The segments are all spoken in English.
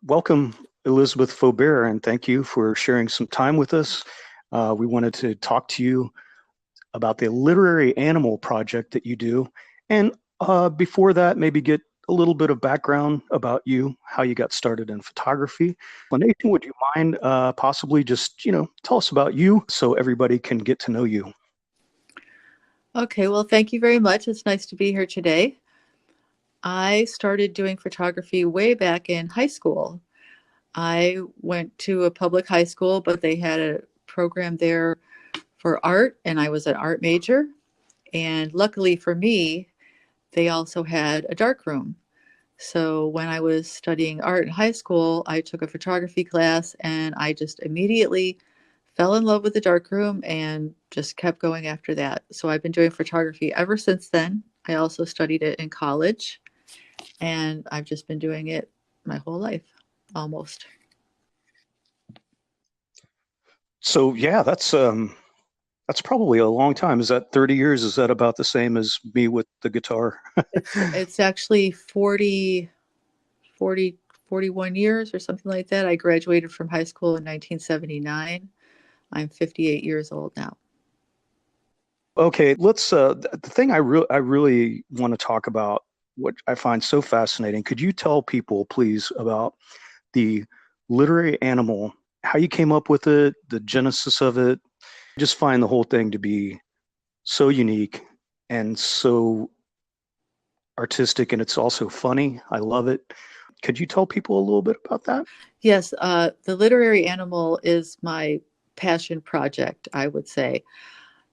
Welcome, Elizabeth Faubert, and thank you for sharing some time with us. We wanted to talk to you about the literary animal project that you do. And before that, maybe get a little bit of background about you, how you got started in photography. Nathan, would you mind possibly just, tell us about you so everybody can get to know you? Okay, well, thank you very much. It's nice to be here today. I started doing photography way back in high school. I went to a public high school, but they had a program there for art, and I was an art major. And luckily for me, they also had a dark room. So when I was studying art in high school, I took a photography class and I just immediately fell in love with the darkroom and just kept going after that. So I've been doing photography ever since then. I also studied it in college and I've just been doing it my whole life almost. So yeah, that's probably a long time. Is that 30 years? Is that about the same as me with the guitar? It's actually 40, 41 years or something like that. I graduated from high school in 1979. I'm 58 years old now. Okay, let's the thing I really want to talk about, what I find so fascinating. Could you tell people, please, about the literary animal, how you came up with it, the genesis of it? I just find the whole thing to be so unique and so artistic, and it's also funny. I love it. Could you tell people a little bit about that? Yes, the literary animal is my passion project, I would say.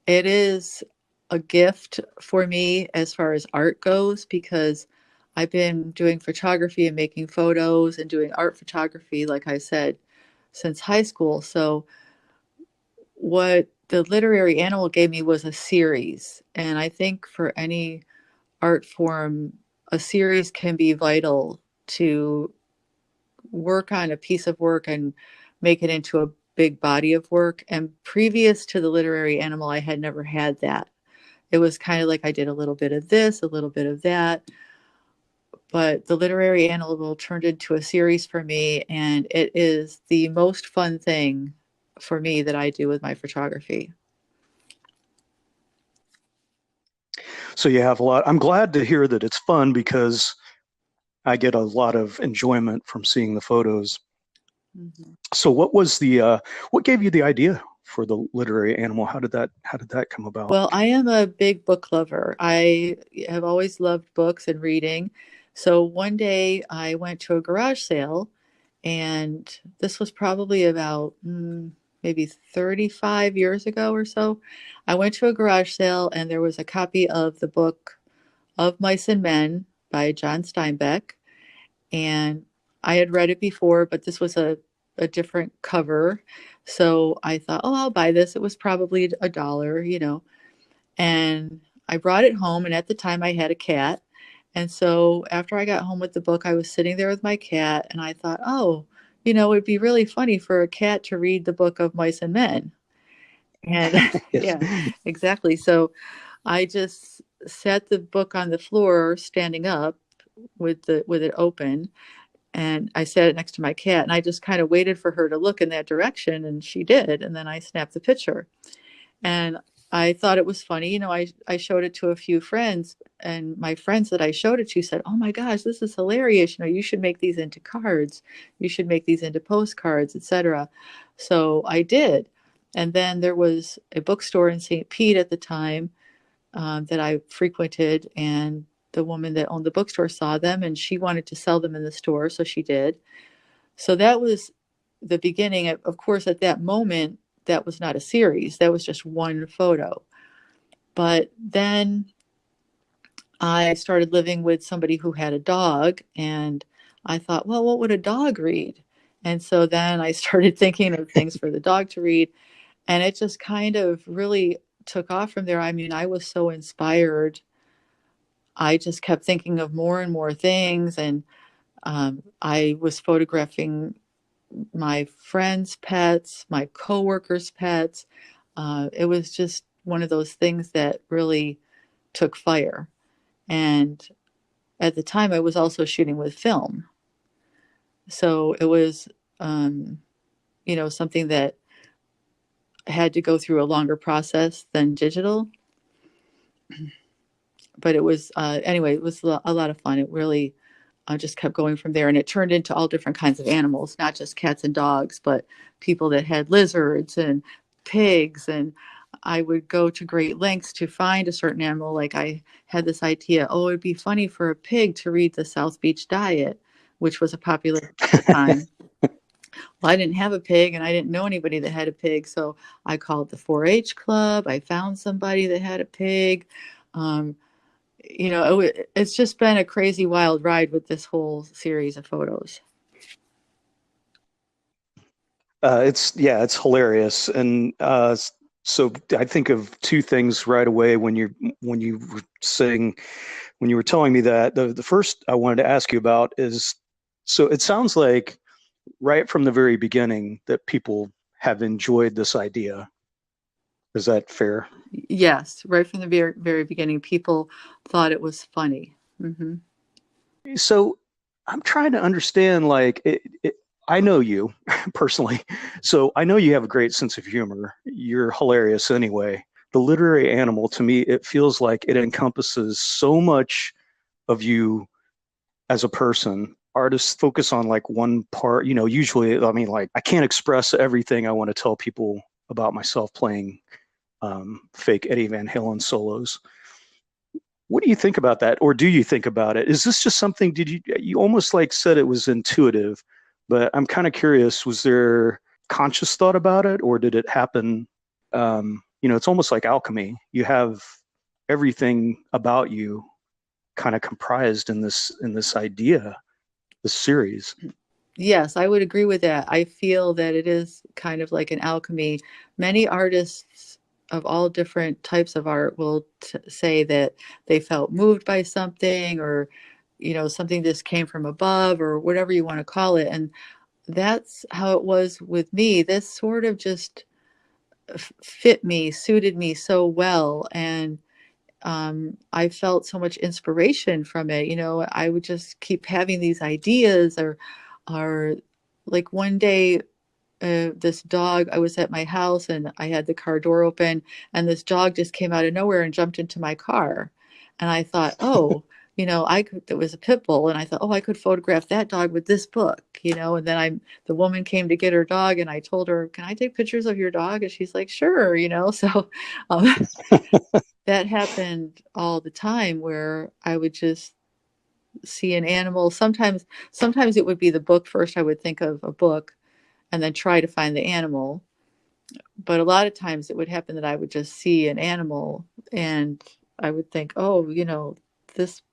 It is a gift for me as far as art goes because I've been doing photography and making photos and doing art photography, like I said, since high school. So, what the literary animal gave me was a series. And I think for any art form, a series can be vital to work on a piece of work and make it into a big body of work. And previous to the literary animal, I had never had that. It was kind of like I did a little bit of this, a little bit of that. But the literary animal turned into a series for me, and it is the most fun thing for me that I do with my photography. So you have a lot. I'm glad to hear that it's fun because I get a lot of enjoyment from seeing the photos. Mhm. So what gave you the idea for the literary animal? How did that come about? Well, I am a big book lover. I have always loved books and reading. So one day I went to a garage sale, and this was probably about maybe 35 years ago or so. I went to a garage sale, and there was a copy of the book Of Mice and Men by John Steinbeck. And I had read it before, but this was a different cover. So I thought, oh, I'll buy this. It was probably a dollar. And I brought it home. And at the time, I had a cat. And so after I got home with the book, I was sitting there with my cat. And I thought, oh, it'd be really funny for a cat to read the book of Mice and Men. And Yes. yeah, exactly. So I just set the book on the floor standing up with it open, and I set it next to my cat, and I just kind of waited for her to look in that direction, and she did, and then I snapped the picture. And I thought it was funny. I showed it to a few friends, and my friends that I showed it to said, "Oh my gosh, this is hilarious. You should make these into cards. You should make these into postcards, etc." So I did. And then there was a bookstore in St. Pete at the time that I frequented, and the woman that owned the bookstore saw them and she wanted to sell them in the store, so she did. So that was the beginning. Of course, at that moment, that was not a series, that was just one photo. But then I started living with somebody who had a dog, and I thought, well, what would a dog read? And so then I started thinking of things for the dog to read, and it just kind of really took off from there. I mean, I was so inspired. I just kept thinking of more and more things, and I was photographing my friends' pets, my coworkers' pets. It was just one of those things that really took fire. And at the time, I was also shooting with film. So it was, um, something that had to go through a longer process than digital. But it was, anyway, it was a lot of fun. It really just kept going from there. And it turned into all different kinds of animals, not just cats and dogs, but people that had lizards and pigs. And I would go to great lengths to find a certain animal. Like I had this idea, oh, it'd be funny for a pig to read the South Beach Diet, which was a popular book at the time. Well, I didn't have a pig and I didn't know anybody that had a pig. So I called the 4-H club. I found somebody that had a pig. Um, it's just been a crazy wild ride with this whole series of photos. It's yeah, it's hilarious, and so I think of two things right away when you were saying when you were telling me that. The first I wanted to ask you about is, so it sounds like right from the very beginning that people have enjoyed this idea. Is that fair? Yes, right from the very, very beginning, people thought it was funny. Hmm. So I'm trying to understand, like, I know you personally, so I know you have a great sense of humor. You're hilarious anyway. The literary animal, to me, it feels like it encompasses so much of you as a person. Artists focus on like one part, usually, I mean, like, I can't express everything I want to tell people about myself playing fake Eddie Van Halen solos. What do you think about that? Or do you think about it? Is this just something, you almost like said it was intuitive, but I'm kind of curious, was there conscious thought about it or did it happen? It's almost like alchemy. You have everything about you kind of comprised in this idea, this series. Yes, I would agree with that. I feel that it is kind of like an alchemy. Many artists of all different types of art will say that they felt moved by something, or, something just came from above, or whatever you want to call it. And that's how it was with me. This sort of just fit me, suited me so well. And I felt so much inspiration from it. I would just keep having these ideas, or like one day, this dog, I was at my house and I had the car door open, and this dog just came out of nowhere and jumped into my car. And I thought, oh, I could, it was a pit bull. And I thought, oh, I could photograph that dog with this book, and then the woman came to get her dog and I told her, can I take pictures of your dog? And she's like, sure, so, um, that happened all the time where I would just see an animal. Sometimes it would be the book first. I would think of a book and then try to find the animal. But a lot of times it would happen that I would just see an animal and I would think, oh, this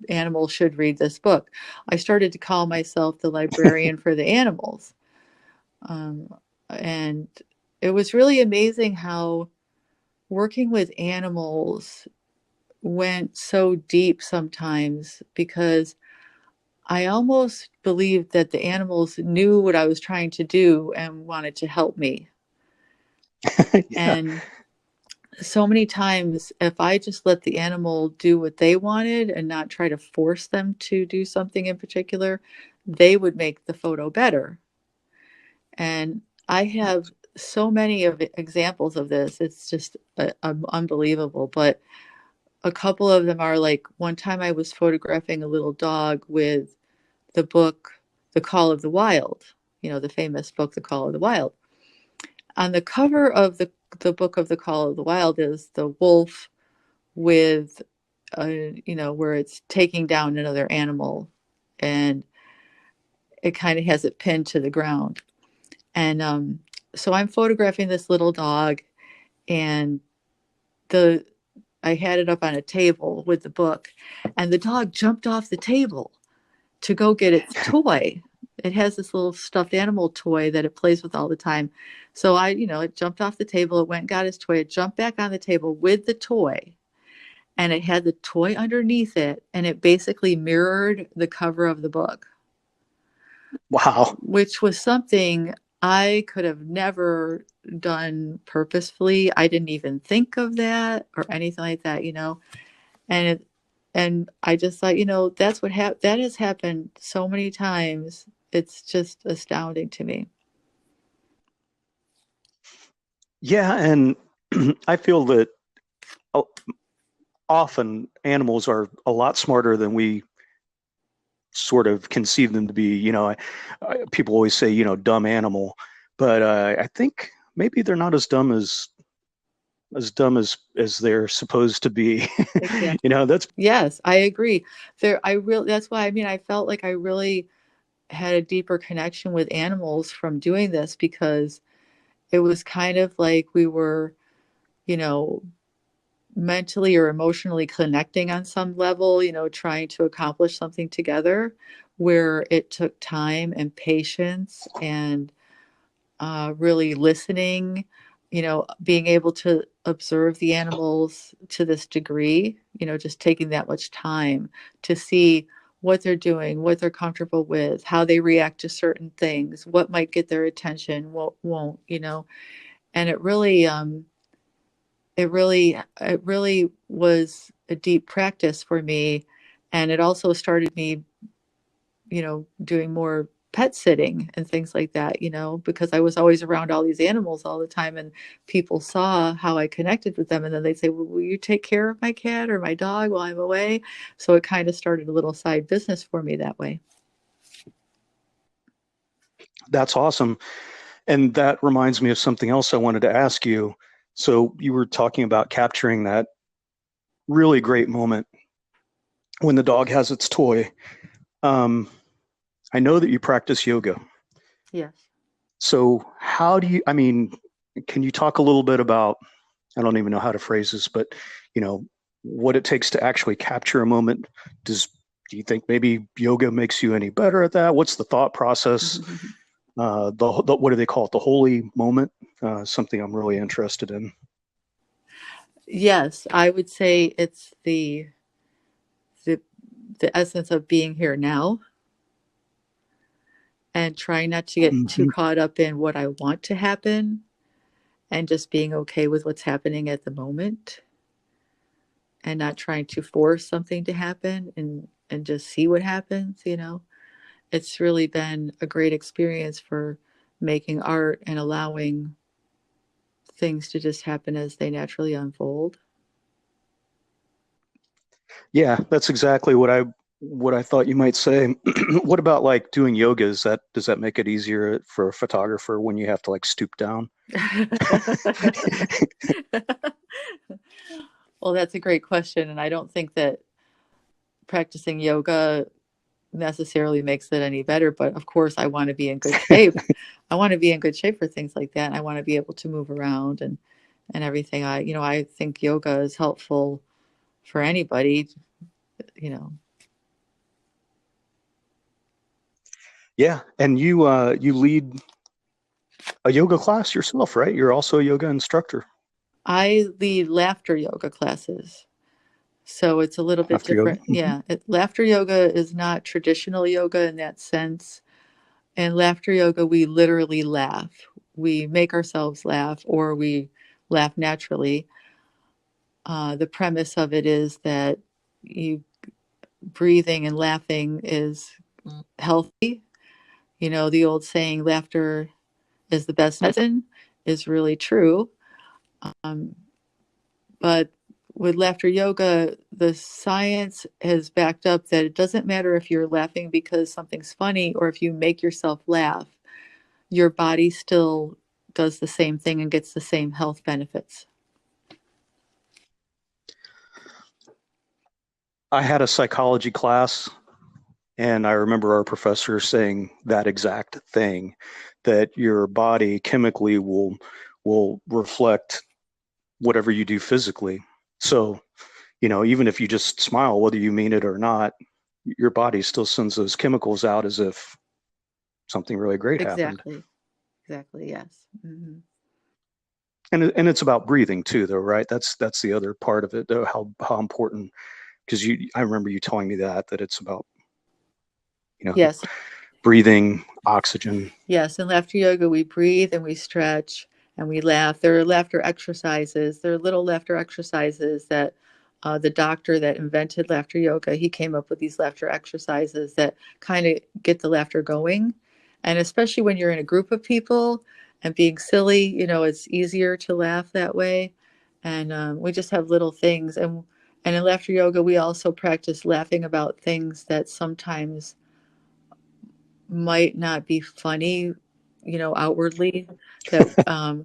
animal should read this book. I started to call myself the librarian for the animals. Um, and it was really amazing how working with animals went so deep sometimes, because I almost believed that the animals knew what I was trying to do and wanted to help me. Yeah. And so many times, if I just let the animal do what they wanted and not try to force them to do something in particular, they would make the photo better. And I have so many of examples of this. It's just unbelievable. But a couple of them are like, one time I was photographing a little dog with the book The Call of the Wild, the famous book The Call of the Wild. On the cover of the book of The Call of the Wild is the wolf with, where it's taking down another animal, and it kind of has it pinned to the ground. And so I'm photographing this little dog, and the I had it up on a table with the book, and the dog jumped off the table to go get its toy. It has this little stuffed animal toy that it plays with all the time. So it jumped off the table, it went and got his toy, it jumped back on the table with the toy, and it had the toy underneath it, and it basically mirrored the cover of the book, Wow. which was something I could have never done purposefully. I didn't even think of that or anything like that. And And I just thought, that's that has happened so many times. It's just astounding to me. Yeah, and I feel that uh, often animals are a lot smarter than we sort of conceive them to be. People always say, dumb animal, but I think maybe they're not as dumb as they're supposed to be. Exactly. That's Yes, I agree. That's why, I mean, I felt like I really had a deeper connection with animals from doing this, because it was kind of like we were, you know, mentally or emotionally connecting on some level, trying to accomplish something together, where it took time and patience and really listening, being able to observe the animals to this degree, just taking that much time to see what they're doing, what they're comfortable with, how they react to certain things, what might get their attention, what won't, and it really was a deep practice for me. And it also started me, doing more pet sitting and things like that, because I was always around all these animals all the time, and people saw how I connected with them. And then they'd say, well, will you take care of my cat or my dog while I'm away? So it kind of started a little side business for me that way. that's awesome. And that reminds me of something else I wanted to ask you. So you were talking about capturing that really great moment when the dog has its toy. Um, I know that you practice yoga. Yes. So how do you, I mean, can you talk a little bit about, I don't even know how to phrase this, but you know, what it takes to actually capture a moment? Does do you think maybe yoga makes you any better at that? What's the thought process? What do they call it? The holy moment? Something I'm really interested in. Yes, I would say it's the the essence of being here now, and trying not to get too Mhm. caught up in what I want to happen, and just being okay with what's happening at the moment, and not trying to force something to happen, and just see what happens. It's really been a great experience for making art and allowing things to just happen as they naturally unfold. Yeah, that's exactly what I thought you might say. What about like doing yoga? Does that make it easier for a photographer when you have to like stoop down? Well, that's a great question, and I don't think that practicing yoga necessarily makes it any better, but of course I want to be in good shape. I want to be in good shape for things like that. And I want to be able to move around and everything. I think yoga is helpful for anybody, you know. Yeah, and you lead a yoga class yourself, right? You're also a yoga instructor I lead laughter yoga classes. So it's a little bit after yoga. different. Yeah, laughter yoga is not traditional yoga in that sense. In laughter yoga, we literally laugh. We make ourselves laugh, or we laugh naturally. The premise of it is that you breathing and laughing is healthy. The old saying, laughter is the best medicine, is really true. Um, but with laughter yoga, the science has backed up that it doesn't matter if you're laughing because something's funny or if you make yourself laugh, your body still does the same thing and gets the same health benefits. I had a psychology class, and I remember our professor saying that exact thing, that your body chemically will reflect whatever you do physically. So, even if you just smile, whether you mean it or not, your body still sends those chemicals out as if something really great happened. Exactly. Exactly. Yes. Hmm. And it's about breathing too, though, right? That's the other part of it, though, how important, because I remember you telling me that it's about, you know, Yes. breathing, oxygen. Yes, in laughter yoga, we breathe and we stretch and we laugh. There are laughter exercises. There are little laughter exercises that the doctor that invented laughter yoga, he came up with these laughter exercises that kind of get the laughter going. And especially when you're in a group of people and being silly, it's easier to laugh that way. And we just have little things. And in laughter yoga, we also practice laughing about things that sometimes might not be funny, outwardly. That,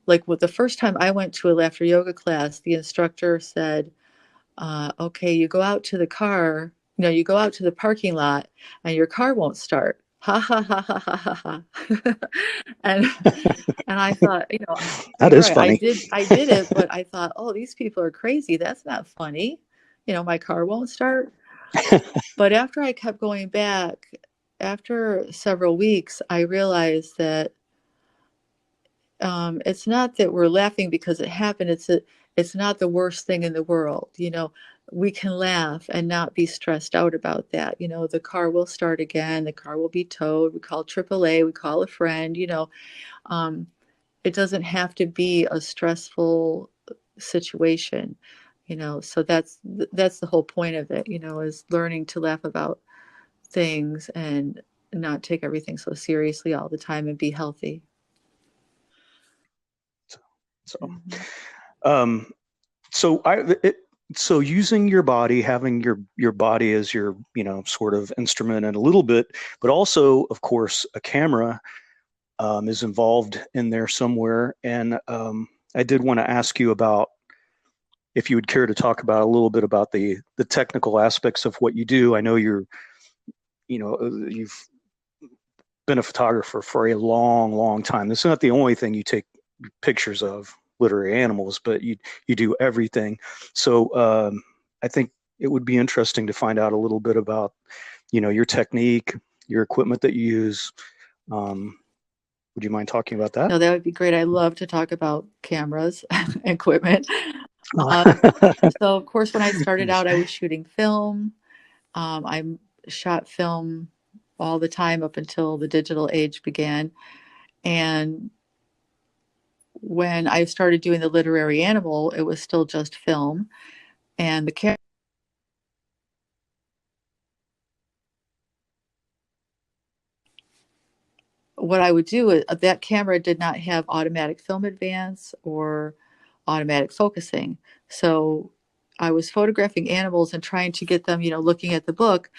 like with the first time I went to a laughter yoga class, the instructor said, okay, you go out to the car, you go out to the parking lot and your car won't start. Ha ha ha ha ha ha ha. and and I thought, That you're is right. I funny. did I did it, but I thought, oh, these people are crazy. That's not funny. My car won't start. But after I kept going back, after several weeks, I realized that it's not that we're laughing because it happened. It's not the worst thing in the world. We can laugh and not be stressed out about that. The car will start again. The car will be towed. We call AAA. We call a friend. Um, it doesn't have to be a stressful situation. So that's the whole point of it. Is learning to laugh about things and not take everything so seriously all the time and be healthy. So, Mhm. um, so so using your body, having your body as your, sort of instrument and a little bit, but also, of course, a camera is involved in there somewhere. And I did want to ask you about if you would care to talk about a little bit about the technical aspects of what you do. I know you've been a photographer for a long, long time. This is not the only thing you take pictures of literary animals, but you do everything. So I think it would be interesting to find out a little bit about your technique, your equipment that you use. Um, would you mind talking about that? No, that would be great. I love to talk about cameras and equipment. Uh, so, of course, when I started Yes. out, I was shooting film. I shot film all the time up until the digital age began. And when I started doing the literary animal, it was still just film. And the camera, what I would do is that camera did not have automatic film advance or automatic focusing. So I was photographing animals and trying to get them, looking at the book,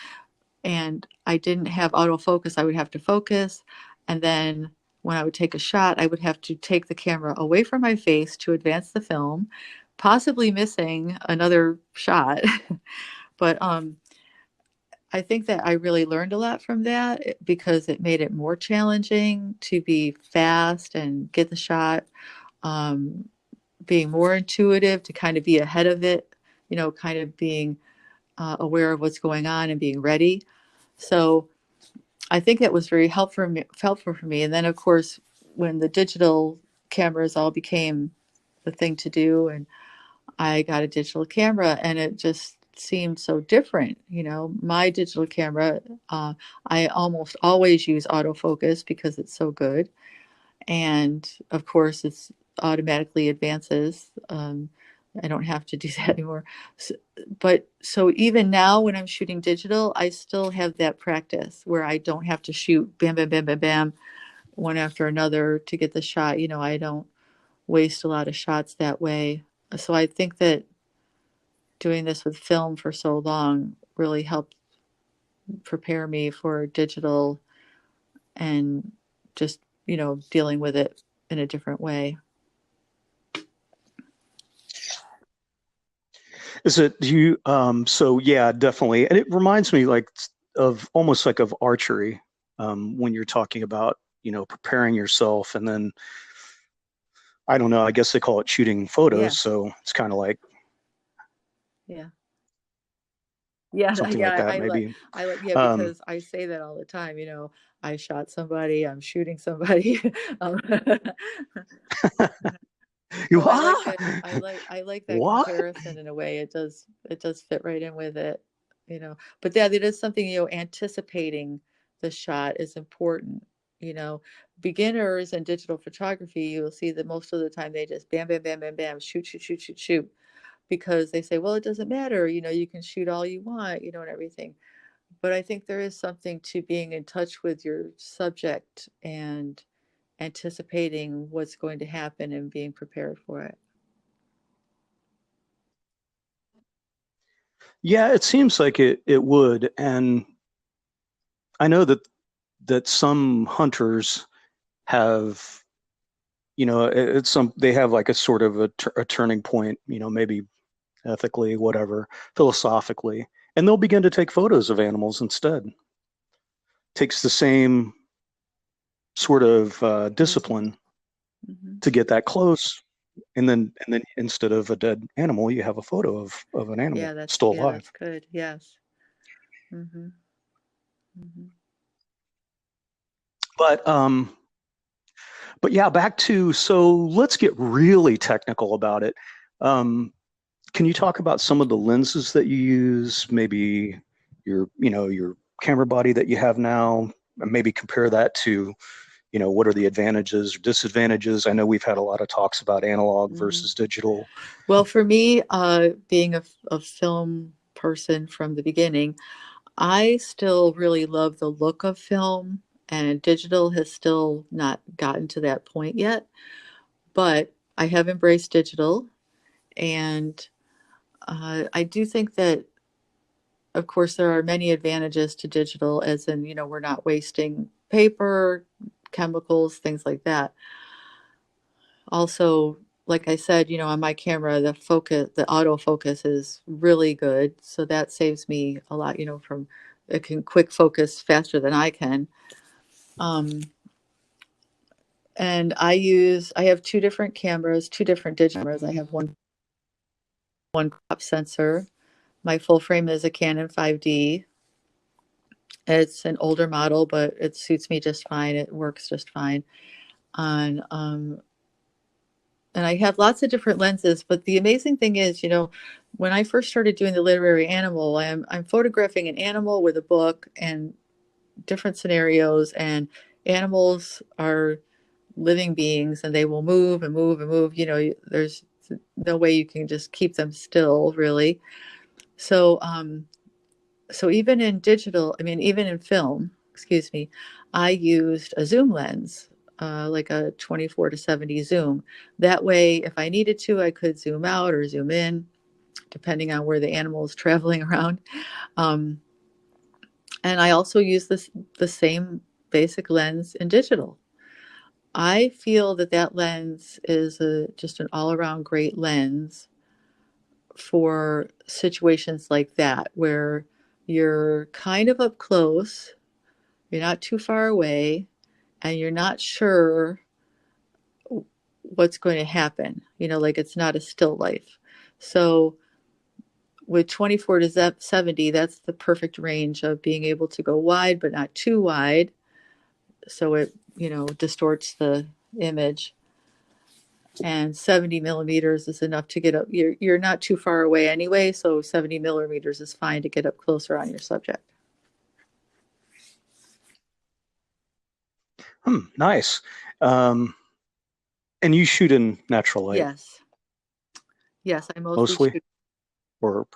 and I didn't have autofocus. I would have to focus. And then when I would take a shot, I would have to take the camera away from my face to advance the film, possibly missing another shot. But I think that I really learned a lot from that because it made it more challenging to be fast and get the shot, um, being more intuitive to kind of be ahead of it, kind of being aware of what's going on and being ready. So I think that was very helpful for me. And then, of course, when the digital cameras all became the thing to do, and I got a digital camera, and it just seemed so different. My digital camera, I almost always use autofocus because it's so good. And of course, it's automatically advances. I don't have to do that anymore. So, but so even now, when I'm shooting digital, I still have that practice where I don't have to shoot bam, bam, bam, bam, bam, one after another to get the shot. I don't waste a lot of shots that way. So I think that doing this with film for so long really helped prepare me for digital and just, dealing with it in a different way. Is it you? So yeah, definitely. And it reminds me like of almost like of archery, when you're talking about, preparing yourself and then I don't know, I guess they call it shooting photos. Yeah. So it's kind of like Yeah. Yeah, something yeah, like that, like maybe. yeah, Um, because I say that all the time, I shot somebody, I'm shooting somebody. Um, you so I like that what? comparison in a way. It does fit right in with it, But yeah, it is something, anticipating the shot is important. You know, Beginners in digital photography, you'll see that most of the time they just bam, bam, bam, bam, bam, shoot, shoot, shoot, shoot, shoot. because they say, well, it doesn't matter, you can shoot all you want, and everything. But I think there is something to being in touch with your subject and anticipating what's going to happen and being prepared for it. Yeah, it seems like it would. And I know that some hunters have, it's some they have like a sort of a turning point, maybe ethically, whatever, philosophically, and they'll begin to take photos of animals instead. Takes the same sort of Mm-hmm. discipline Mm-hmm. to get that close, and then instead of a dead animal, you have a photo of an animal still Yeah, alive. that's good. Yes. Mm-hmm. Mm-hmm. But but yeah, back to so let's get really technical about it. Um, can you talk about some of the lenses that you use? Maybe your camera body that you have now, and maybe compare that to what are the advantages or disadvantages? I know we've had a lot of talks about analog Mm-hmm. versus digital. Well, for me, being a film person from the beginning, I still really love the look of film, and digital has still not gotten to that point yet. But I have embraced digital, and I do think that, of course, there are many advantages to digital, as in, we're not wasting paper, chemicals, things like that. Also, like I said, on my camera, the autofocus is really good. So that saves me a lot, from it can quick focus faster than I can. Um, and I have two different cameras, two different digital cameras. I have one crop sensor. My full frame is a Canon 5D. It's an older model, but it suits me just fine. It works just fine. On And I have lots of different lenses, but the amazing thing is, when I first started doing the literary animal, I'm photographing an animal with a book and different scenarios, and animals are living beings and they will move and move and move. There's no way you can just keep them still, really. So, so even in digital, I mean, even in film, excuse me, I used a zoom lens, like a 24-70 zoom. That way, if I needed to, I could zoom out or zoom in, depending on where the animal is traveling around. Um, and I also use the same basic lens in digital. I feel that that lens is just an all around great lens for situations like that, where you're kind of up close, you're not too far away, and you're not sure what's going to happen. Like it's not a still life. So with 24 to 70, that's the perfect range of being able to go wide, but not too wide. So it, distorts the image. And 70 millimeters is enough to get up. You're not too far away anyway. So 70 millimeters is fine to get up closer on your subject. Nice. Um, and you shoot in natural light Yes. Yes, I mostly mostly, shoot. or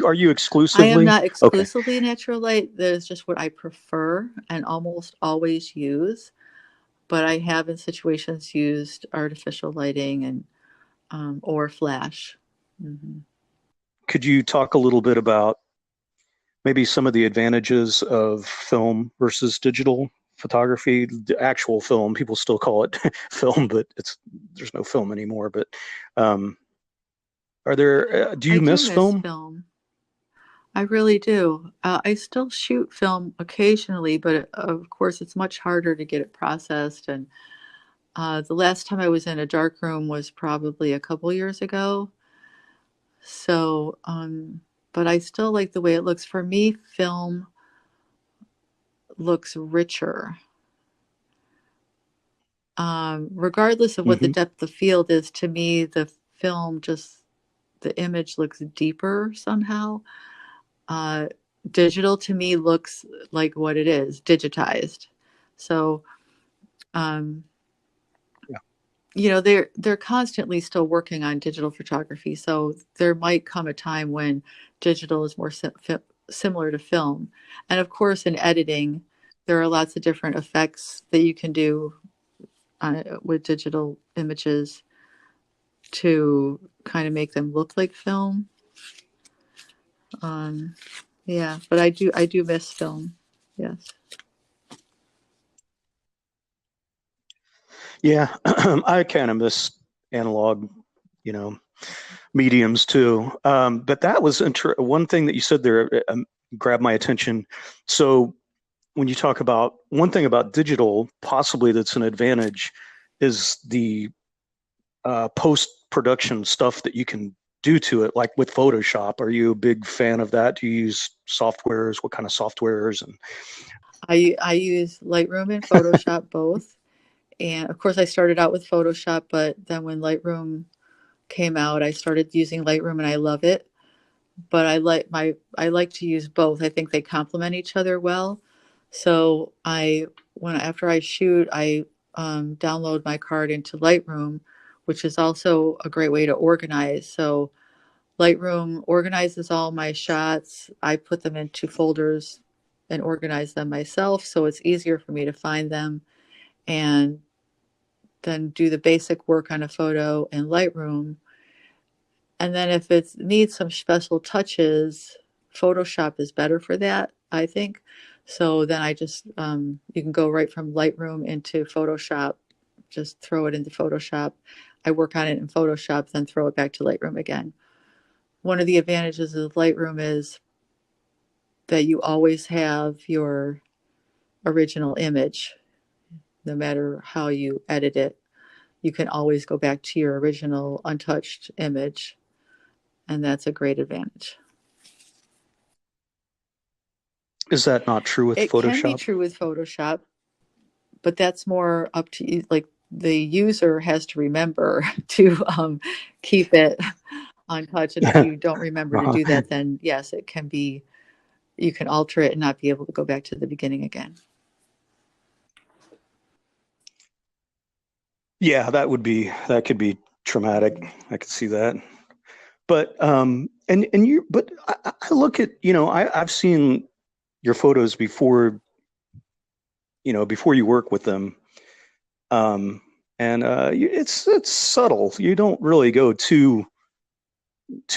are you I am exclusively? not Okay. exclusively natural light. That is just what I prefer and almost always use. But I have in situations used artificial lighting and or flash. Hmm. Could you talk a little bit about maybe some of the advantages of film versus digital photography? The actual film, people still call it film, but there's no film anymore. But um, do I you do miss miss film? film. I really do. I still shoot film occasionally, but of course, it's much harder to get it processed. And the last time I was in a dark room was probably a couple years ago. So, but I still like the way it looks. For me, film looks richer. Regardless of what the Hmm. depth of field is, to me, the film just, the image looks deeper somehow. Uh, Digital to me looks like what it is, digitized. So, um, Yeah. they're constantly still working on digital photography, so there might come a time when digital is more similar to film. And of course, in editing, there are lots of different effects that you can do with digital images to kind of make them look like film. Um, yeah, but I do miss film. Yes. Yeah, I kind of miss analog, you know, mediums too. But that was one thing that you said there grabbed my attention. So when you talk about one thing about digital, possibly that's an advantage, is the post-production stuff that you can do to it, like with Photoshop. Are you a big fan of that? Do you use softwares? What kind of softwares? And I use Lightroom and Photoshop both. And of course, I started out with Photoshop, but then when Lightroom came out, I started using Lightroom and I love it. But I like to use both. I think they complement each other well. So when after I shoot, I download my card into Lightroom, which is also a great way to organize. So Lightroom organizes all my shots. I put them into folders and organize them myself, so it's easier for me to find them and then do the basic work on a photo in Lightroom. And then if it needs some special touches, Photoshop is better for that, I think. So then you can go right from Lightroom into Photoshop, just throw it into Photoshop. I work on it in Photoshop, then throw it back to Lightroom again. One of the advantages of Lightroom is that you always have your original image, no matter how you edit it. You can always go back to your original untouched image, and that's a great advantage. is that not true with It can be Photoshop? true with Photoshop, but that's more up to you. Like the user has to remember to keep it untouched. And if you don't remember to Uh-huh. do that, then yes, it can be, you can alter it and not be able to go back to the beginning again. Yeah, that could be traumatic. Mhm. I could see that. But but I look at, I've seen your photos before, before you work with them. Um, and it's subtle. You don't really go too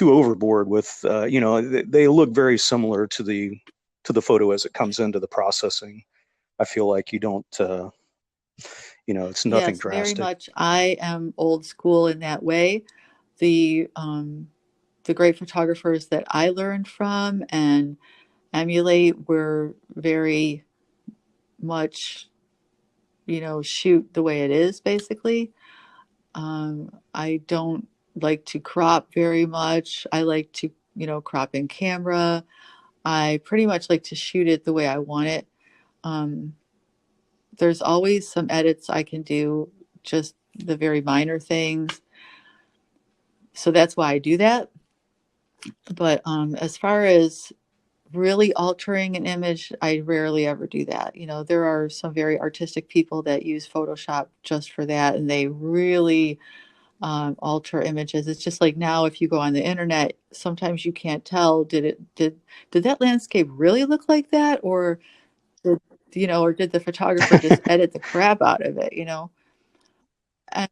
overboard with, they look very similar to the photo as it comes into the processing. I feel like you don't, it's nothing Yes, very drastic. much. I am old school in that way. The great photographers that I learned from and emulate were very much, shoot the way it is, basically. I don't like to crop very much. I like to, crop in camera. I pretty much like to shoot it the way I want it. Um, there's always some edits I can do, just the very minor things. So that's why I do that. But as far as really altering an image, I rarely ever do that. There are some very artistic people that use Photoshop just for that, and they really alter images. It's just like now, if you go on the internet, sometimes you can't tell did that landscape really look like that, or did, or did the photographer just edit the crap out of it? And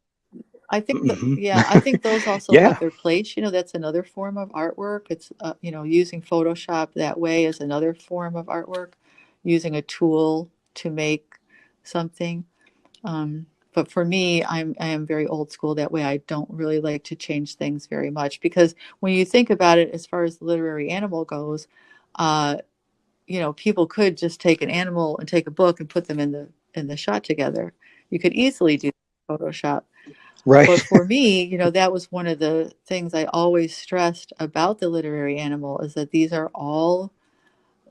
I think that, Hmm. yeah, I think those also have Yeah. their place. That's another form of artwork. It's, using Photoshop that way is another form of artwork, using a tool to make something. But for me, I am very old school that way. I don't really like to change things very much because when you think about it, as far as the literary animal goes, uh, people could just take an animal and take a book and put them in the shot together. You could easily do Photoshop. But Right. for me, that was one of the things I always stressed about the literary animal is that these are all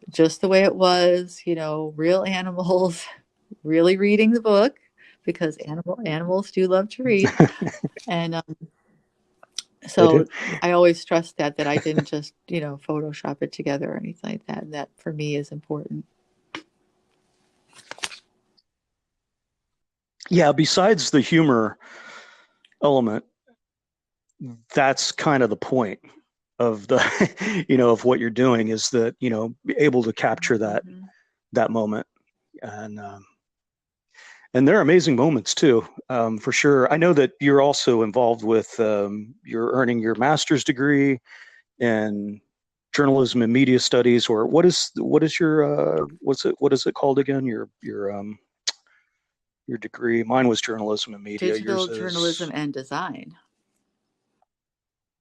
just the way it was, real animals, really reading the book because animals do love to read. And They do. so I always stressed that I didn't just, Photoshop it together or anything like that. And that for me is important. Yeah, besides the humor, element, that's kind of the point of the of what you're doing, is that able to capture Mm-hmm. that moment. And and they're amazing moments too, for sure. I know that you're also involved with, you're earning your master's degree in journalism and media studies, or what is your what is it called again, your degree? Mine was journalism and media. Digital Yours journalism is and design.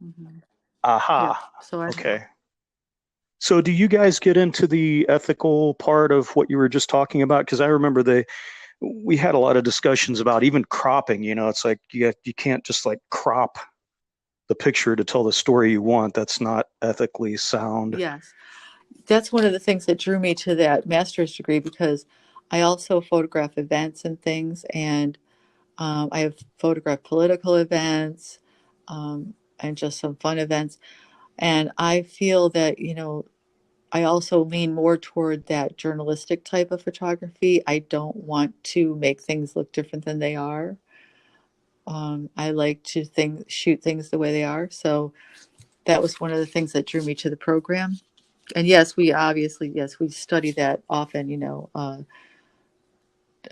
Mm-hmm. Yep. aha. So I, Okay. So do you guys get into the ethical part of what you were just talking about? Because I remember we had a lot of discussions about even cropping. It's like you can't just like crop the picture to tell the story you want. That's not ethically sound. yes, that's one of the things that drew me to that master's degree because I also photograph events and things, and I have photographed political events and just some fun events. And I feel that, I also lean more toward that journalistic type of photography. I don't want to make things look different than they are. I like to shoot things the way they are. So that was one of the things that drew me to the program. And yes, yes, we study that often,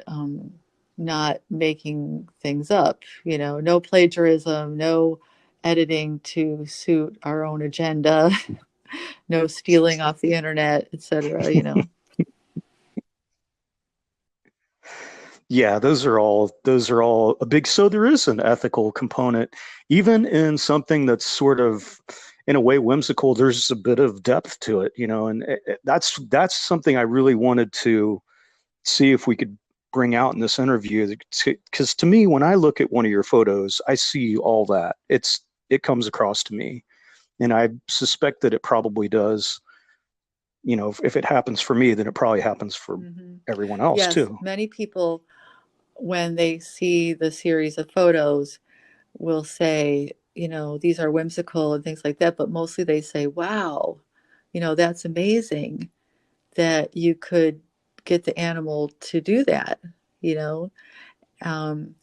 um, not making things up, no plagiarism, no editing to suit our own agenda, no stealing off the internet, etc. Yeah, those are all a big. So there is an ethical component, even in something that's sort of, in a way, whimsical. There's a bit of depth to it, and that's something I really wanted to see if we could bring out in this interview. Because to me, when I look at one of your photos, I see all that. It comes across to me, and I suspect that it probably does. If it happens for me, then it probably happens for Hmm. everyone else Yes, too. many people, when they see the series of photos, will say, these are whimsical and things like that, but mostly they say, wow, that's amazing that you could get the animal to do that, you know. Um,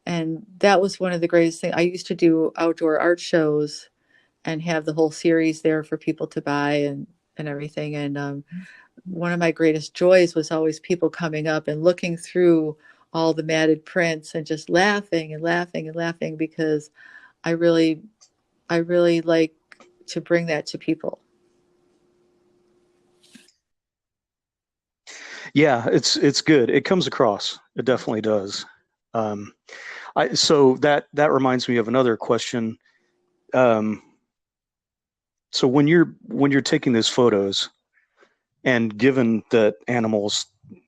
and that was one of the greatest things. I used to do outdoor art shows and have the whole series there for people to buy and everything. And one of my greatest joys was always people coming up and looking through all the matted prints and just laughing and laughing and laughing because I really, I really like to bring that to people. Yeah, it's good. It comes across. It definitely does. Um, so that reminds me of another question. Um, so when you're taking those photos, and given that animals,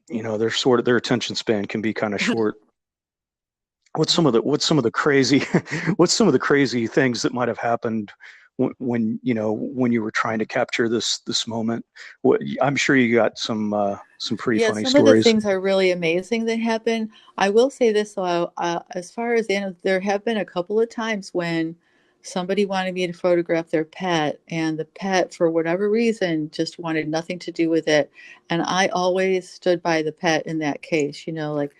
their attention span can be kind of short. What's some of the crazy what's some of the crazy things that might have happened when you were trying to capture this moment? I'm sure you got some pretty Yeah, funny some of the stories. things are really amazing that happen. I will say this though, as far as there have been a couple of times when somebody wanted me to photograph their pet, and the pet, for whatever reason, just wanted nothing to do with it. And I always stood by the pet in that case. Like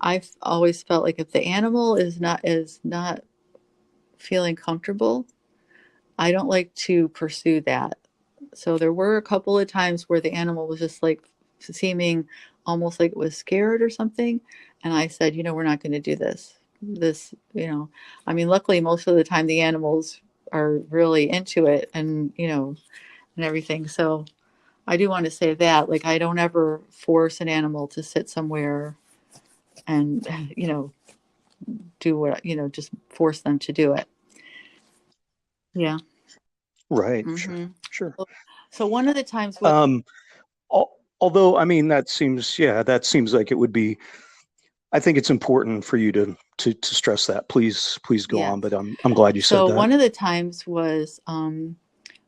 I've always felt like if the animal is not feeling comfortable, I don't like to pursue that. So there were a couple of times where the animal was just like seeming almost like it was scared or something. And I said, we're not going to do this. I mean, luckily, most of the time the animals are really into it and everything. So I do want to say that, like, I don't ever force an animal to sit somewhere and, do what, just force them to do it. Yeah. Right, sure, Hmm. sure. So one of the times what, Um, although, I mean, that seems like it would be. I think it's important for you to stress that. Please go on. But yes. I'm glad you said So that. one of the times was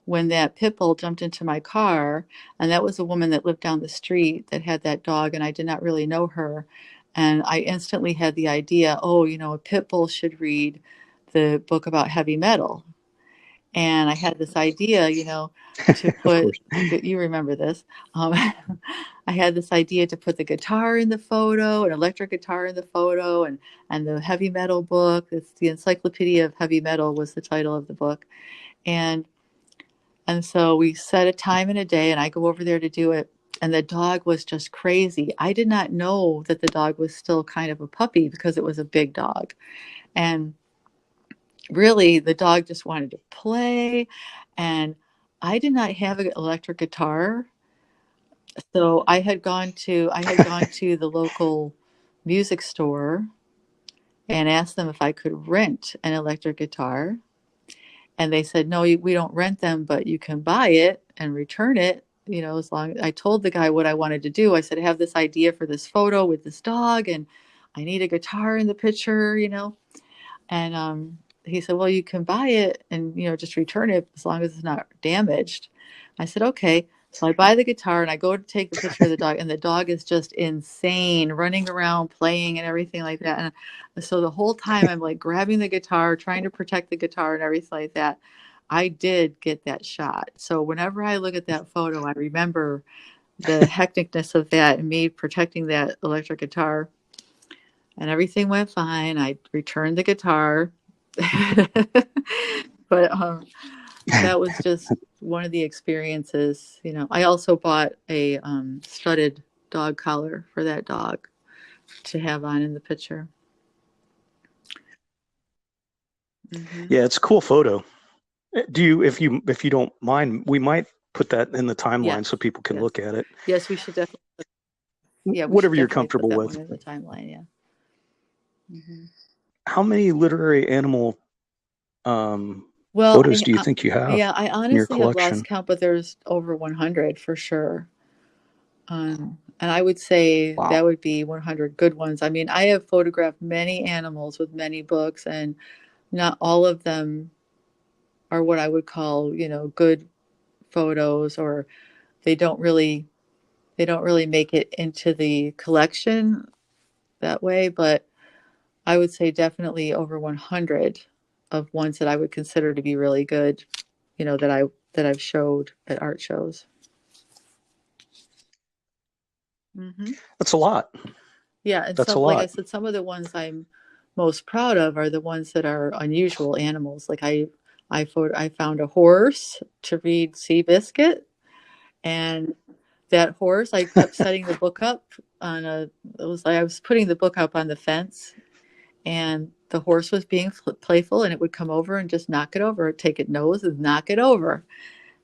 when that pit bull jumped into my car, and that was a woman that lived down the street that had that dog, and I did not really know her. And I instantly had the idea, oh, a pit bull should read the book about heavy metal. And I had this idea, to Of put, course. you remember this. Um, I had this idea to put the guitar in the photo, an electric guitar in the photo, and the heavy metal book. It's the Encyclopedia of Heavy Metal was the title of the book. And and so we set a time and a day, and I go over there to do it. And the dog was just crazy. I did not know that the dog was still kind of a puppy because it was a big dog. And really, the dog just wanted to play. And I did not have an electric guitar. So I had gone to the local music store and asked them if I could rent an electric guitar. And they said, no, we don't rent them, but you can buy it and return it. As long I told the guy what I wanted to do. I said, I have this idea for this photo with this dog, and I need a guitar in the picture. And he said, well, you can buy it and, just return it as long as it's not damaged. I said, okay. So I buy the guitar and I go to take the picture of the dog, and the dog is just insane, running around, playing and everything like that. And so the whole time I'm like grabbing the guitar, trying to protect the guitar and everything like that. I did get that shot. So whenever I look at that photo, I remember the hecticness of that and me protecting that electric guitar, and everything went fine. I returned the guitar. But that was just one of the experiences. I also bought a studded dog collar for that dog to have on in the picture. Hmm. Yeah, it's a cool photo. If you don't mind, we might put that in the timeline Yes, so people can yes, look at it. yes. We should definitely. Yeah, we should Whatever you're definitely put comfortable that one with. in the timeline. Yeah. Hmm. How many literary animal Well, photos do you think you have yeah, I in your honestly have lost collection? count, but there's over 100 for sure. And I would say that Wow. would be 100 good ones. I mean, I have photographed many animals with many books, and not all of them are what I would call, good photos, or they don't really they don't really make it into the collection that way. But I would say definitely over 100 of ones that I would consider to be really good, that I've showed at art shows. Hmm. That's a lot. Yeah, and That's a some, like I lot. said, some of the ones I'm most proud of are the ones that are unusual animals. Like I found a horse to read Seabiscuit, and that horse, I kept setting the book up on a. It was like I was putting the book up on the fence, and the horse was being playful, and it would come over and just knock it over, take it nose and knock it over.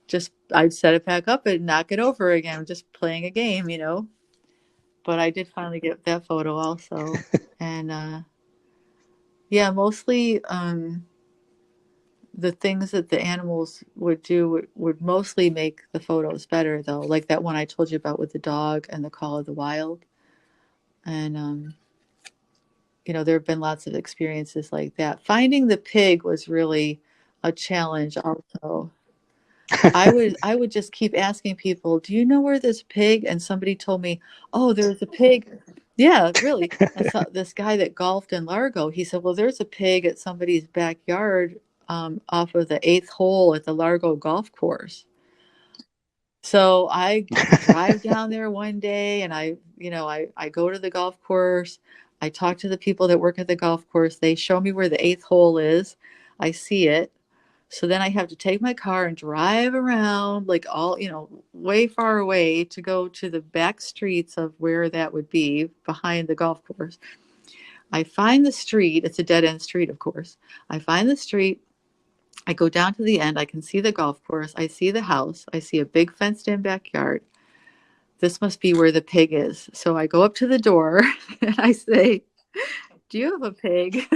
Just I'd set it back up and knock it over again, just playing a game. But I did finally get that photo also. And yeah, mostly the things that the animals would do would mostly make the photos better, though. Like that one I told you about with the dog and the Call of the Wild. And, there have been lots of experiences like that. Finding the pig was really a challenge also. I would just keep asking people, "Do you know where this pig?" And somebody told me, "Oh, there's a pig." Yeah, really. And so this guy that golfed in Largo, he said, "Well, there's a pig at somebody's backyard, off of the eighth hole at the Largo golf course." So I drive down there one day, and I go to the golf course. I talk to the people that work at the golf course. They show me where the eighth hole is. I see it. So then I have to take my car and drive around, like, all, way far away to go to the back streets of where that would be behind the golf course. I find the street. It's a dead end street, of course. I find the street. I go down to the end. I can see the golf course. I see the house. I see a big fenced in backyard. This must be where the pig is. So I go up to the door and I say, "Do you have a pig?"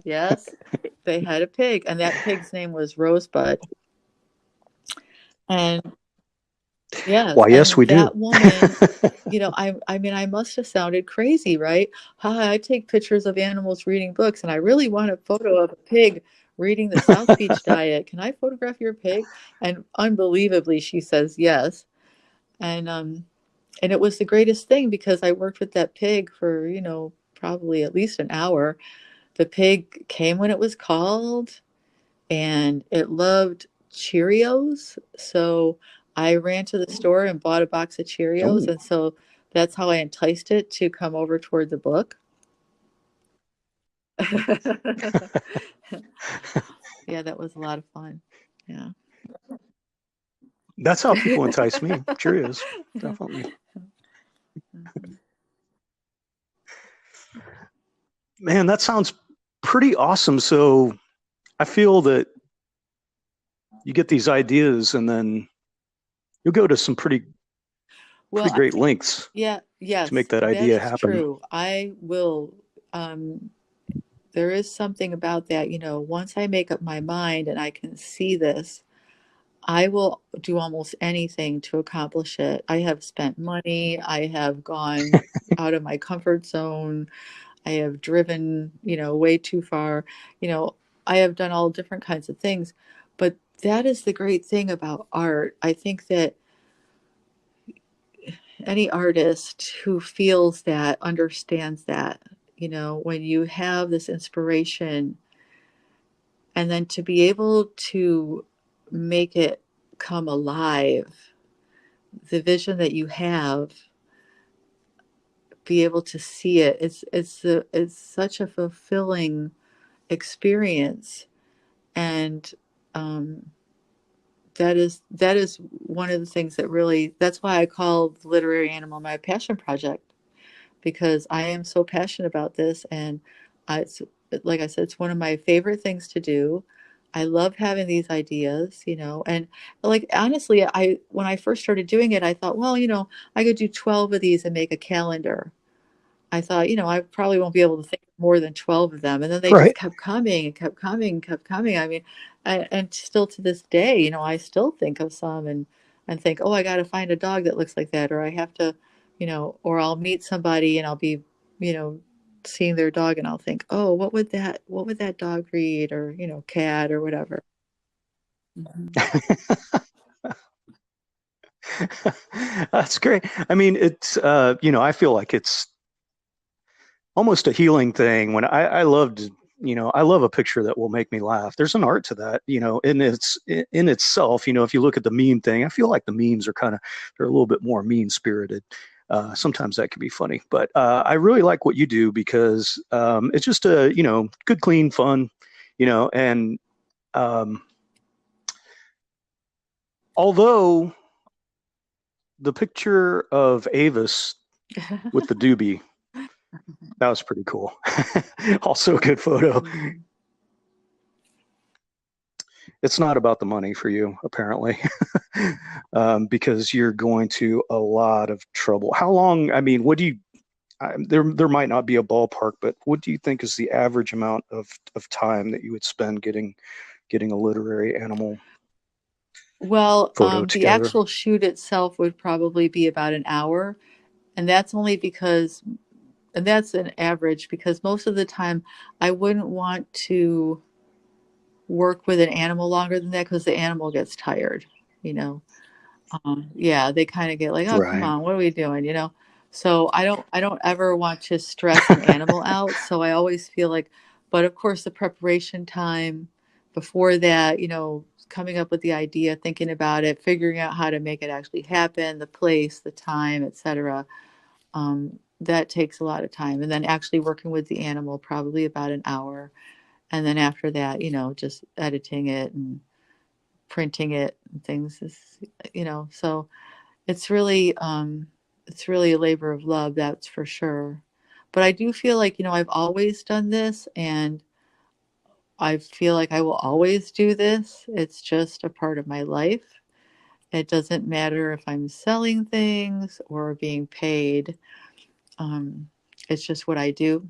Yes, they had a pig, and that pig's name was Rosebud. And yes, Why, yes, and we do. that woman, I mean, I must have sounded crazy, right? Hi, I take pictures of animals reading books, and I really want a photo of a pig reading the South Beach Diet. Can I photograph your pig? And unbelievably, she says yes. And it was the greatest thing because I worked with that pig for, probably at least an hour. The pig came when it was called, and it loved Cheerios. So I ran to the store and bought a box of Cheerios. Oh, And so that's how I enticed it to come over toward the book. Yeah, that was a lot of fun. Yeah. that's how people entice me. Cheerios, definitely. Mhm. Man, that sounds pretty awesome. So I feel that you get these ideas and then you'll go to some pretty Well, great lengths yeah, to make yes, that that idea is happen. true. I will. Um, there is something about that, once I make up my mind and I can see this, I will do almost anything to accomplish it. I have spent money, I have gone out of my comfort zone, I have driven, way too far, you know, I have done all different kinds of things. But that is the great thing about art. I think that any artist who feels that understands that, when you have this inspiration and then to be able to make it come alive, the vision that you have, be able to see it, it's such a fulfilling experience. And um, that is one of the things that really, that's why I call the literary animal my passion project, because I am so passionate about this. And it's, like I said, it's one of my favorite things to do. I love having these ideas, and like honestly, I when I first started doing it, I thought, well, I could do 12 of these and make a calendar. I thought, I probably won't be able to think of more than 12 of them. And then they just Right. kept coming and kept coming and kept coming. I mean, and still to this day, I still think of some and think, oh, I got to find a dog that looks like that. Or I have to, or I'll meet somebody and I'll be, you know, seeing their dog and I'll think, oh, what would that dog breed, or, cat or whatever. Mhm. That's great. I mean, it's I feel like it's almost a healing thing when I loved, I love a picture that will make me laugh. There's an art to that, in itself, if you look at the meme thing, I feel like the memes are they're a little bit more mean spirited. Sometimes that can be funny, but I really like what you do because it's just good, clean fun, and um, although the picture of Avis with the doobie, that was pretty cool. Also a good photo. Mhm. It's not about the money for you, apparently, because you're going to a lot of trouble. How long? I mean, what do you? There might not be a ballpark, but what do you think is the average amount of time that you would spend getting a literary animal Well, photo the together? actual shoot itself would probably be about an hour, and that's only because, and that's an average, because most of the time I wouldn't want to work with an animal longer than that because the animal gets tired, you know. Yeah, they kind of get like, oh, come Right. on, what are we doing, So I don't ever want to stress an animal out. So I always feel like, but of course the preparation time before that, coming up with the idea, thinking about it, figuring out how to make it actually happen, the place, the time, etc. That takes a lot of time. And then actually working with the animal, probably about an hour. And then after that, just editing it and printing it and things is, so it's really a labor of love, that's for sure. But I do feel like, I've always done this, and I feel like I will always do this. It's just a part of my life. It doesn't matter if I'm selling things or being paid. Um, it's just what I do,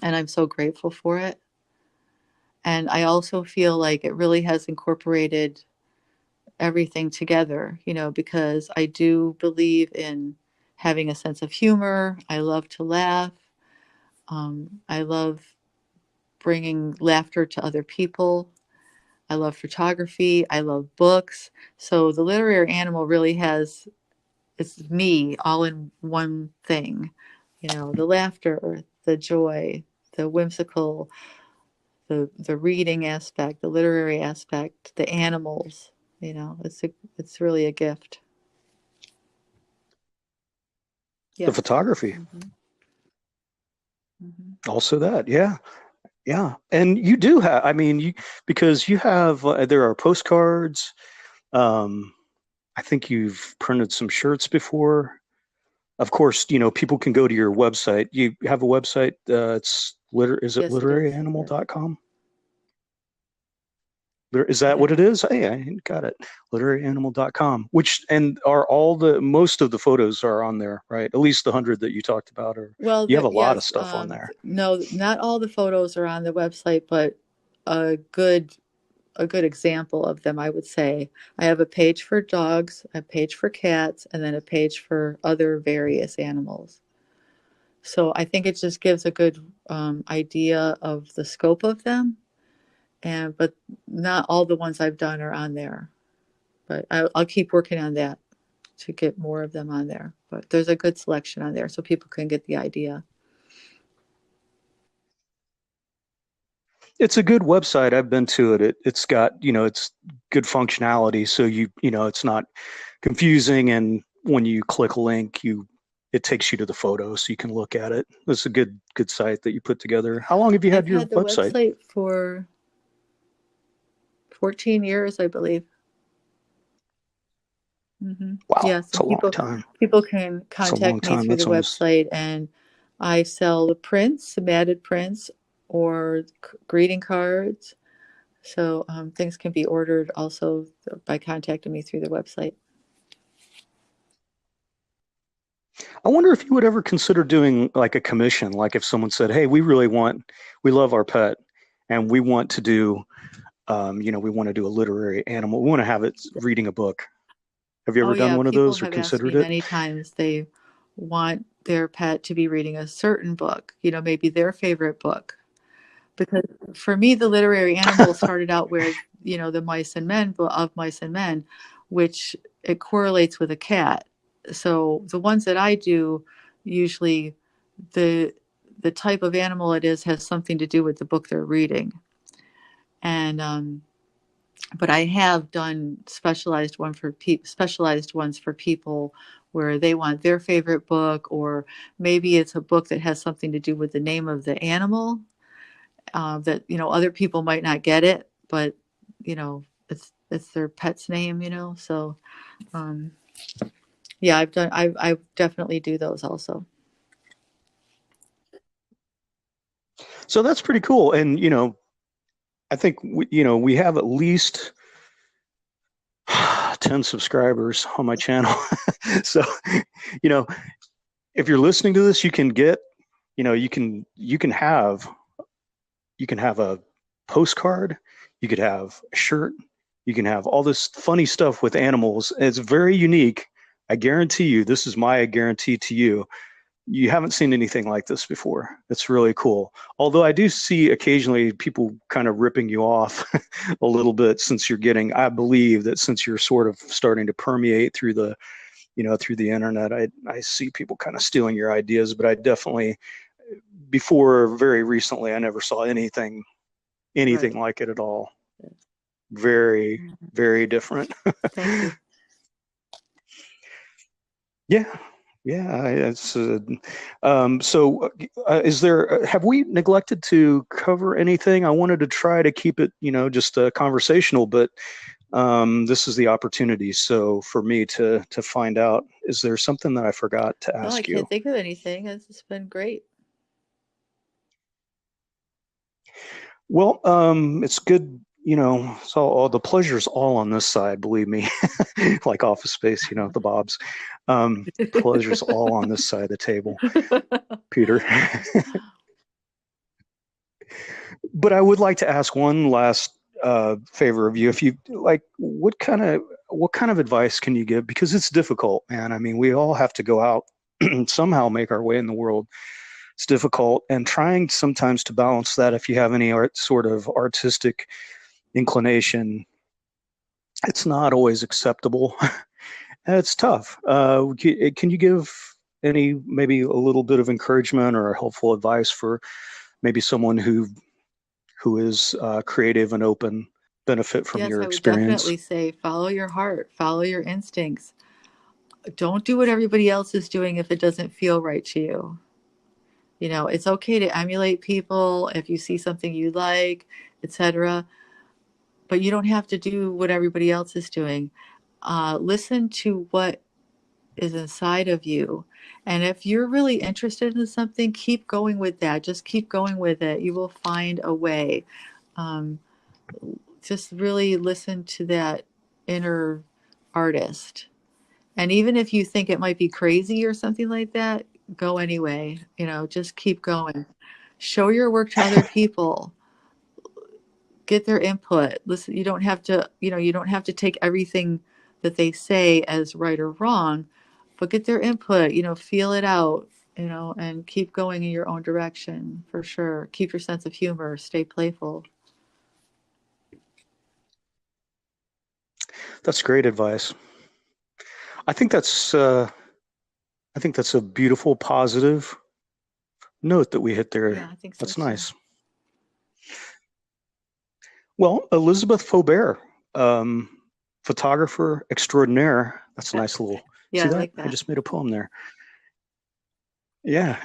and I'm so grateful for it. And I also feel like it really has incorporated everything together, because I do believe in having a sense of humor. I love to laugh. I love bringing laughter to other people. I love photography. I love books. So the literary animal really has, it's me all in one thing, the laughter, the joy, the whimsical, the reading aspect, the literary aspect, the animals. It's really a gift. The Yes. photography, Hmm. Hmm. also that, yeah. Yeah, and you do have, I mean, you because you have there are postcards. Um, I think you've printed some shirts before. Of course, people can go to your website. You have a website. Is it Yes, it is. Yes. literaryanimal.com? Is that Yeah. what it is? Hey, I got it. Literaryanimal.com. And are most of the photos are on there, right? At least the 100 that you talked about, or Well, you have a lot of yes. stuff on there. No, not all the photos are on the website, but a good a good example of them, I would say. I have a page for dogs, a page for cats, and then a page for other various animals. So I think it just gives a good idea of the scope of them, and but not all the ones I've done are on there. But I'll keep working on that to get more of them on there. But there's a good selection on there, so people can get the idea. It's a good website. I've been to it. It's got, it's good functionality. So it's not confusing. And when you click a link, it takes you to the photo so you can look at it. It's a good site that you put together. How long have you I've had your had the website? website for 14 years, I believe. Wow, Yes, it's and a long time. people can It's a long contact me time. through the That's almost website, and I sell the prints, matted prints, or greeting cards. So things can be ordered also by contacting me through the website. I wonder if you would ever consider doing like a commission, like if someone said, "Hey, we love our pet, and we want to do, we want to do a literary animal. We want to have it reading a book." Have you Oh ever done yeah, one of people those or have asked considered me it? many times they want their pet to be reading a certain book, maybe their favorite book. Because for me, the literary animal started out with, the Mice and Men, of Mice and Men, which it correlates with a cat. So the ones that I do, usually the the type of animal it is has something to do with the book they're reading. And but I have done specialized ones for people where they want their favorite book, or maybe it's a book that has something to do with the name of the animal, that other people might not get it, but it's their pet's name. So um, yeah, I definitely do those also. So that's pretty cool. And I think we have at least 10 subscribers on my channel. So, you know, if you're listening to this, you can get, you can have a postcard, you could have a shirt, you can have all this funny stuff with animals. It's very unique. I guarantee you, this is my guarantee to you. You haven't seen anything like this before. It's really cool. Although I do see occasionally people kind of ripping you off a little bit I believe that since you're sort of starting to permeate through the internet, I see people kind of stealing your ideas, but I definitely, before very recently, I never saw anything Right. like it at all. Very, very different. Thank you. Yeah, yeah. It's so. Have we neglected to cover anything? I wanted to try to keep it, just conversational, but this is the opportunity. So for me to find out, is there something that I forgot to No, I ask you? can't think of anything. It's been great. Well, it's good. So all the pleasure's all on this side, believe me, like Office Space, the Bobs. Pleasure's all on this side of the table, Peter. But I would like to ask one last favor of you. If you like, what kind of advice can you give? Because it's difficult, man. I mean, we all have to go out and somehow make our way in the world. It's difficult, and trying sometimes to balance that. If you have any sort of artistic inclination, it's not always acceptable. It's tough. Can you give maybe a little bit of encouragement or helpful advice for maybe someone who is creative and open benefit from Yes, your I would experience? definitely say follow your heart, follow your instincts. Don't do what everybody else is doing if it doesn't feel right to you. You know, it's okay to emulate people if you see something you like, etc. But you don't have to do what everybody else is doing. Listen to what is inside of you. And if you're really interested in something, keep going with that. Just keep going with it. You will find a way. Um, just really listen to that inner artist. And even if you think it might be crazy or something like that, go anyway. You know, just keep going. Show your work to other people. Get their input. Listen, you don't have to, you don't have to take everything that they say as right or wrong, but get their input, feel it out, and keep going in your own direction for sure. Keep your sense of humor, stay playful. That's great advice. I think that's I think that's a beautiful, positive note that we hit Yeah, there. I think so That's too. nice. Well, Elizabeth Faubert, um, photographer extraordinaire. That's a nice little. Yeah, See I that? like I that. just made a poem there. Yeah.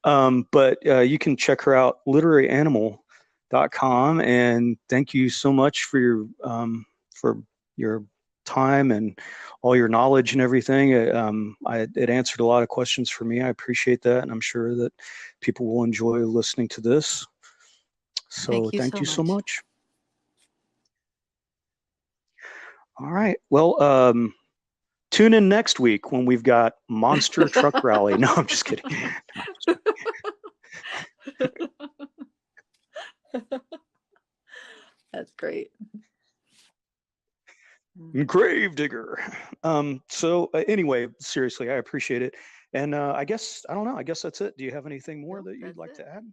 But you can check her out, literaryanimal.com. And thank you so much for your time and all your knowledge and everything. It answered a lot of questions for me. I appreciate that, and I'm sure that people will enjoy listening to this. So Thank you thank so you so much. much. All right. Well, tune in next week when we've got Monster Truck Rally. No, I'm just kidding. No, That's great. Gravedigger. Anyway, seriously, I appreciate it. And I guess, I don't know, I guess that's it. Do you have anything more Nope, that you'd that's like it. to add?